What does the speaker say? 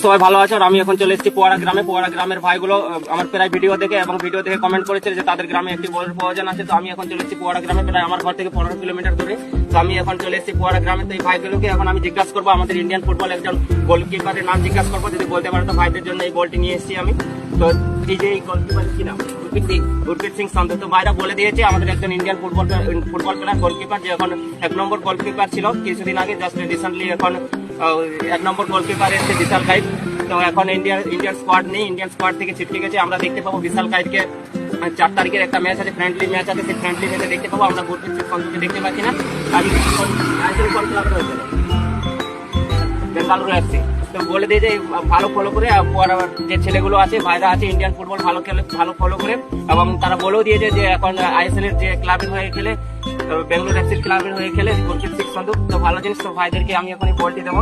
সবাই ভালো আছে। আর আমি এখন চলে এসেছি পোয়ারা গ্রামে। পোয়ারা গ্রামের ভাইগুলো আমার প্রায় ভিডিও দেখে এবং ভিডিও দেখে কমেন্ট করেছে যে তাদের গ্রামে একটি বলের প্রয়োজন আছে। তো আমি এখন চলে এসেছি পোয়ারা গ্রামে, প্রায় আমার ঘর থেকে 15 কিলোমিটার দূরে। তো আমি এখন চলে এসেছি পোয়ারা গ্রামে। তো এই ভাইগুলোকে এখন আমি জিজ্ঞাসা করবো আমাদের ইন্ডিয়ান ফুটবল একজন গোলকিপারের নাম জিজ্ঞাসা করবো, যদি বলতে পারে। তো ভাইদের জন্য এই বলটি নিয়ে এসেছি আমি। তো এই যে এই গোলকিপারের কি নাম? গুরপ্রীত সিং সন্ধু। তো ভাইরা বলে দিয়েছে আমাদের একজন ইন্ডিয়ান ফুটবল প্লেয়ার গোলকিপার, যে এখন 1 নম্বর গোলকিপার ছিল কিছুদিন আগে, জাস্ট রিসেন্টলি এখন 1 নম্বর গোলকিপার এসেছে বিশাল কাইত। তো এখন ইন্ডিয়ান স্কোয়াড নেই, ইন্ডিয়ান স্কোয়াড থেকে ছিটকে গেছে। আমরা দেখতে পাবো বিশাল কাইতকে 4 তারিখের একটা ম্যাচ আছে, ফ্রেন্ডলি ম্যাচ আছে, সেই ফ্রেন্ডলি ম্যাচে দেখতে পাবো। আমরা গুরপ্রীত সিং সন্ধুকে দেখতে পাচ্ছি না। বেঙ্গালুরু এফসি। তো বলে দিয়ে যে ভালো ফলো করে যে ছেলেগুলো আছে, ভাইরা আছে, ইন্ডিয়ান ফুটবল ভালো ফলো করে, এবং তারা বলেও দিয়েছে যে এখন আইএসএল এর যে ক্লাবের হয়ে খেলে, বেঙ্গালুরু এফসি ক্লাবের হয়ে খেলে গুরপ্রীত সিং সন্ধু। তো ভালো জিনিস। তো ভাইদেরকে আমি এখন এই বলটি দেবো।